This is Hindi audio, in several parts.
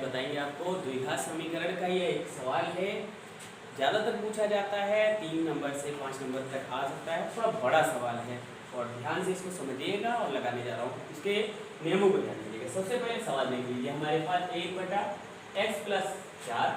बताएंगे आपको द्विघात समीकरण का ये एक सवाल है। ज़्यादातर पूछा जाता है, 3 नंबर से 5 नंबर तक आ सकता है। थोड़ा बड़ा सवाल है और ध्यान से इसको समझिएगा और लगाने जा रहा हूँ। इसके नियमों को ध्यान दीजिएगा। सबसे पहले सवाल देख लीजिए, हमारे पास 1/x+4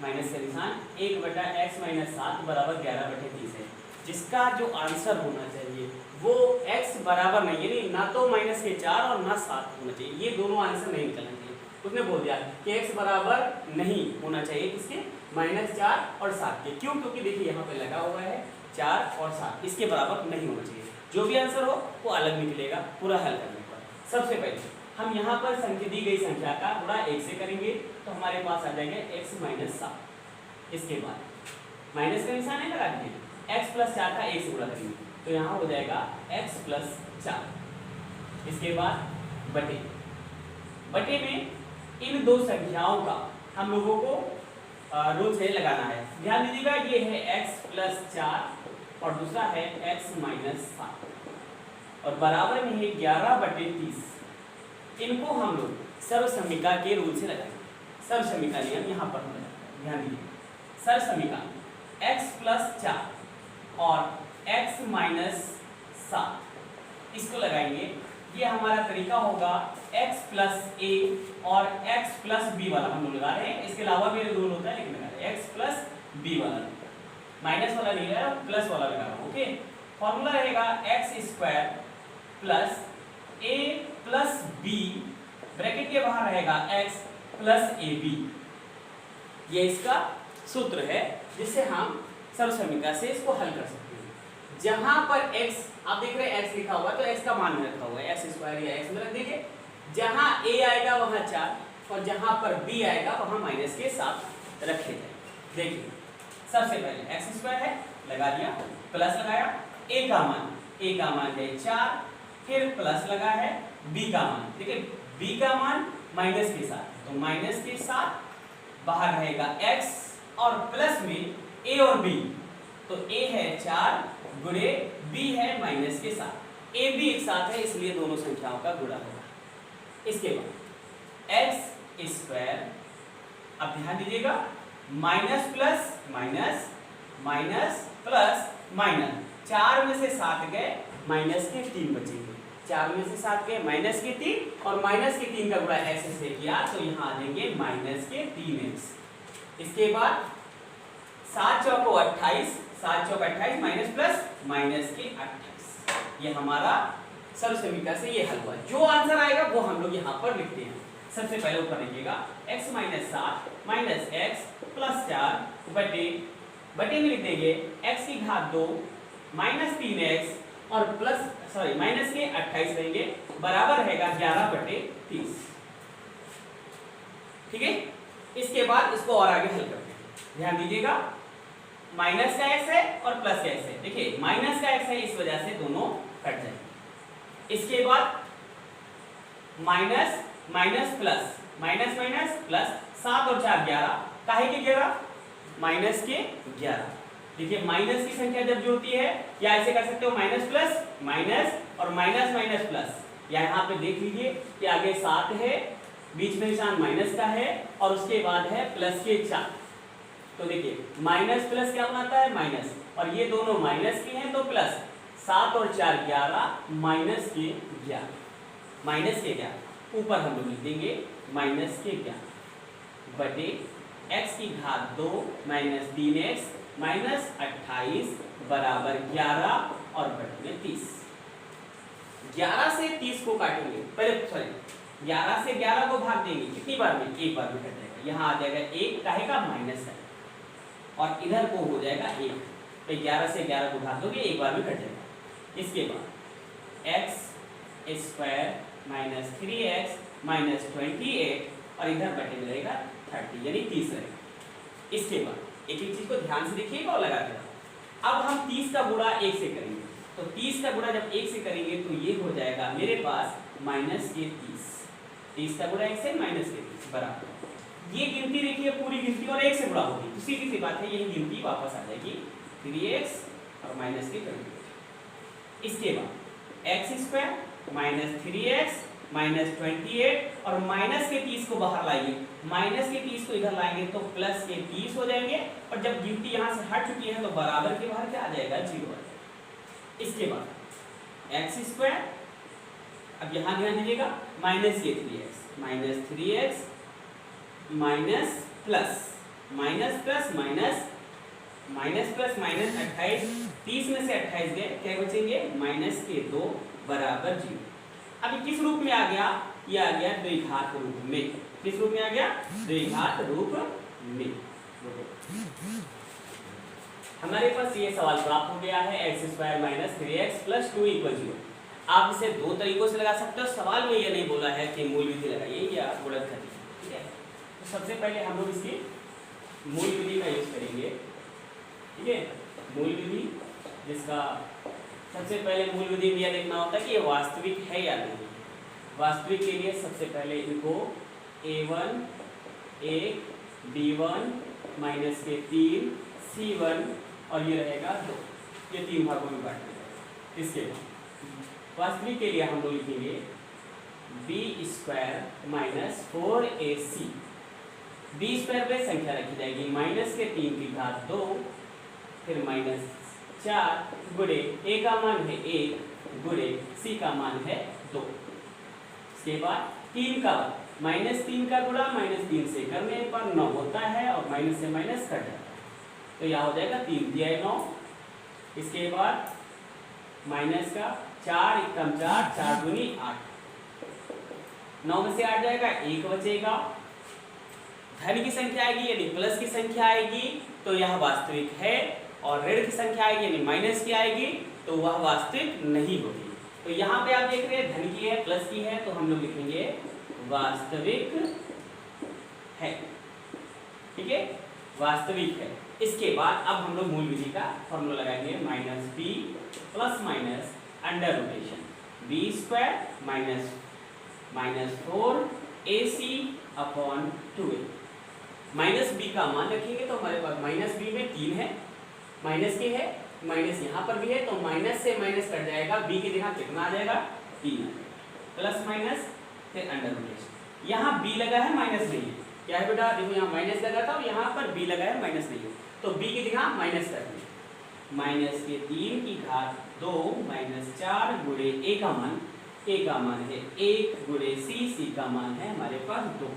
माइनस का निशान 1/x-7 बराबर 11/30 है। जिसका जो आंसर होना चाहिए वो x बराबर नहीं, यानी ना तो -4 और ना 7 होना चाहिए। ये दोनों आंसर नहीं निकलना चाहिए। उसने बोल दिया कि x बराबर नहीं होना चाहिए किसके, -4 और 7 के। क्यों? क्योंकि देखिए यहाँ पे लगा हुआ है 4 और 7, इसके बराबर नहीं होना चाहिए। जो भी आंसर हो वो अलग निकलेगा पूरा हल करने पर। सबसे पहले हम यहाँ पर संख्या दी गई संख्या का गुणा 1 से करेंगे तो हमारे पास आ जाएगा x-7। इसके बाद माइनस का निशान है, लगा दीजिए। x+4 का 1 से गुणा करेंगे तो यहाँ हो जाएगा x+4। इसके बाद बटे में इन दो संख्याओं का हम लोगों को रूल से लगाना है। ध्यान दीजिएगा, ये है x+4 और दूसरा है x-7 और बराबर में है 11/30। इनको हम लोग सर्वसमीका के रूल से लगाएंगे। सर्वसमीका नियम यहाँ पर हम ध्यान दीजिए। सर्वसमीका x+4 और x-7 इसको लगाएंगे। ये हमारा तरीका होगा x+a और x+b वाला हम लोग लगा रहे हैं। इसके अलावा भी रूल होता है लेकिन लगा रहे हैं x+b वाला, माइनस वाला नहीं लगा रहा, प्लस वाला लगा रहा हूँ। ओके, फॉर्मूला रहेगा x² + a + b, ब्रैकेट के बाहर रहेगा x + ab। ये इसका सूत्र है जिससे हम सर्वसमीका से इसको हल कर सकते हैं। जहां पर x आप देख रहे हैं x लिखा हुआ तो x का मान रखा हुआ है, x² या x में रख दीजिए। जहां a आएगा वहां 4 और जहां पर b आएगा वहां माइनस के साथ रखे जाए। देखिए सबसे पहले x² है, लगा दिया, प्लस लगाया, a का मान है 4, फिर प्लस लगा है b का मान। देखिए b का मान माइनस के साथ तो माइनस के साथ बाहर रहेगा x और प्लस में a और b, तो a है 4 गुणे b है माइनस के साथ। a b एक साथ है इसलिए दोनों संख्याओं का गुणा होगा। इसके बाद x², अब ध्यान दीजिएगा, minus plus minus minus plus minus, 4 में से 7 गए, माइनस के 3 बचेंगे। 4 में से 7 गए, माइनस के 3 और माइनस के 3 का गुणा x से किया तो यहाँ आ जाएंगे माइनस के 3x। इसके बाद 7 चौको 28, 7 चौक 28 माइनस प्लस माइनस के 28। ये हमारा सर्वसमीका से ये हल हुआ। जो आंसर आएगा वो हम लोग यहाँ पर लिखते हैं। सबसे पहले ऊपर लिखिएगा x-7 माइनस x+4 बटे में लिख देंगे x⁻2 माइनस 3x और माइनस के 28 रहेंगे, बराबर रहेगा 11/30। ठीक है, इसके बाद इसको और आगे हल करते हैं। ध्यान दीजिएगा, माइनस का x है और प्लस का x है। देखिए माइनस का x है इस वजह से दोनों कट जाएंगे। इसके बाद minus minus plus minus minus plus, 7 और 4 11, काहे के 11, माइनस के 11। देखिए माइनस की संख्या जब जोड़ती है या ऐसे कर सकते हो माइनस प्लस माइनस और माइनस माइनस प्लस, या यहाँ पे देख लीजिए कि आगे 7 है, बीच में निशान माइनस का है और उसके बाद है प्लस के 4। तो देखिए माइनस प्लस क्या बनाता है, माइनस, और ये दोनों माइनस के हैं तो प्लस, 7 और 4 11, माइनस के 11, माइनस के 11। ऊपर हम लोग लिख देंगे माइनस के 11 बटे x⁻2 माइनस 3x माइनस 28 बराबर 11 और बटे में 30। 11 से 30 को काटेंगे, पहले 11 से 11 को भाग देंगे कितनी बार में, एक बार में कट जाएगा। यहाँ आ जाएगा 1 काहे का, माइनस है, और इधर को हो जाएगा 1, तो 11 से 11 को भाग दोगे एक बार में कट जाएगा। इसके बाद x² माइनस 3x माइनस 28 और इधर बटे में रहेगा 30 यानी 30 रहेगा। इसके बाद एक चीज को ध्यान से देखिएगा और लगा देगा। अब हम 30 का गुणा 1 से करेंगे, तो 30 का गुणा जब 1 से करेंगे तो ये हो जाएगा मेरे पास माइनस के 30। 30 का गुणा 1 से माइनस के 30 बराबर, ये गिनती देखिए पूरी गिनती और 1 से गुणा होगी तो सीधी सी बात है यही गिनती वापस आ जाएगी 3x और माइनस के 28। इसके बाद x² माइनस 3x -28 और माइनस के 30 को बाहर लाएंगे, माइनस के 30 को इधर लाएंगे तो प्लस के 30 हो जाएंगे और जब गिनती यहाँ से हट चुकी है तो बराबर के बाहर क्या आ जाएगा 0 आ जाएगा। इसके बाद एक्स स्क्वायर, अब यहाँ ध्यान दीजिएगा माइनस के 3x minus plus minus plus minus minus plus minus 28, 30 में से 28 गए, क्या बचेंगे माइनस के 2 बराबर 0। अभी किस रूप में आ गया, ये आ गया द्विघात रूप में। किस रूप में आ गया, द्विघात रूप में। हमारे पास ये सवाल प्राप्त हो गया है x square minus 3x plus 2 equal 0। आप इसे दो तरीकों से लगा सकते हो, सवाल में ये नहीं बोला है कि मूल विधि लगाइए या गुणन करिए, ठीक है। तो सबसे पहले हम लोग इसकी मूल विधि का यूज करेंगे, ठीक है। मूल विधि, जिसका सबसे पहले मूल विधि में यह देखना होता है कि ये वास्तविक है या नहीं। वास्तविक के लिए सबसे पहले इनको a1 1 b1 माइनस के 3 c1 और ये रहेगा 2, ये 3 भागों में बांट देंगे। इसके बाद वास्तविक के लिए हम लोग लिखेंगे b square minus 4ac। b square में संख्या रखी जाएगी माइनस के 3 की घात 2 फिर माइनस 4 गुणे a का मान है 1 गुणे c का मान है 2। इसके बाद 3 का -3 का गुणा -3 से करने पर 9 होता है और माइनस से माइनस कट जाता है, तो यह हो जाएगा 3 दिया 9। इसके बाद माइनस का 4 एकम 4 4 दूनी 8, 9 में से 8 जाएगा 1 बचेगा। धन की संख्या आएगी यानी प्लस की संख्या आएगी तो यह वास्तविक है, और ऋण की संख्या आएगी यानी माइनस की आएगी तो वह वास्तविक नहीं होगी। तो यहाँ पे आप देख रहे हैं धन की है प्लस की है, तो हम लोग लिखेंगे वास्तविक है, ठीक है, वास्तविक है। इसके बाद अब हम लोग मूल विधि का फॉर्मूला लगाएंगे -b plus minus under rotation b square minus 4ac upon 2a। Minus b का मान रखेंगे तो हमारे पास माइनस b में 3 है, माइनस के है, माइनस यहाँ पर भी है तो माइनस से माइनस कट जाएगा, b की जगह कितना आ जाएगा 3 प्लस माइनस फिर अंडर रोटेशन। यहाँ b लगा है माइनस नहीं है, क्या है बेटा, देखो यहाँ माइनस लगा था और यहाँ पर b लगा है माइनस नहीं है, तो b की जगह माइनस कर दें। माइनस के 3 की घात 2 माइनस 4 गुणे a का मान है 1 गुणे c का मान है हमारे पास 2।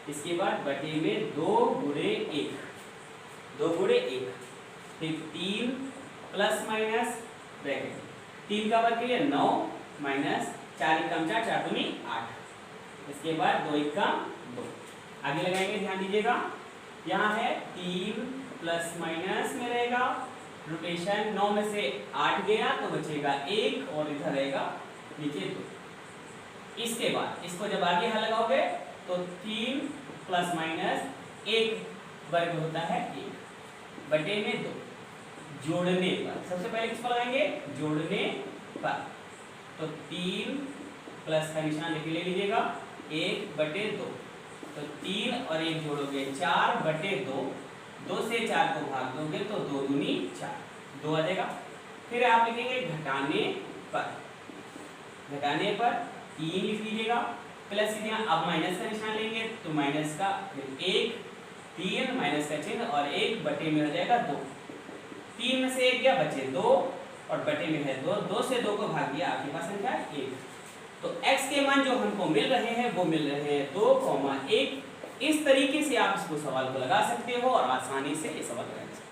इसके बाद बटे में 2 गुणे 1 फिर 3 प्लस माइनस ब्रैकेट 3 का वर्ग के लिए 9 माइनस 4 एकम 4 4 दूनी 8। इसके बाद 2 एकम 2 आगे लगाएंगे, ध्यान दीजिएगा यहाँ है 3 प्लस माइनस में रहेगा रोटेशन 9 में से 8 गया तो बचेगा 1 और इधर रहेगा नीचे 2। इसके बाद इसको जब आगे हल लगाओगे तो 3 प्लस माइनस 1 वर्ग होता है 1 बटे में 2। जोड़ने पर सबसे पहले किसको लगाएंगे, जोड़ने पर, तो 3 प्लस का निशान ले लीजिएगा 1 बटे 2, तो 3 और 1 जोड़ोगे 4 बटे 2, 2 से 4 को भाग दोगे तो 2 दूनी 4, 2 आ जाएगा। फिर आप लिखेंगे घटाने पर 3 लिख लीजिएगा, प्लस अब माइनस का निशान लेंगे तो माइनस का 1 3 माइनस का चिन्ह और 1 बटे में हो जाएगा 2। 3 में से 1 गया बचे 2 और बटे में है 2, 2 से 2 को भाग दिया आपके पास संख्या 1। तो x के मान जो हमको मिल रहे हैं वो मिल रहे हैं 2, 1। इस तरीके से आप इसको सवाल को लगा सकते हो और आसानी से ये सवाल लगा सकते हो।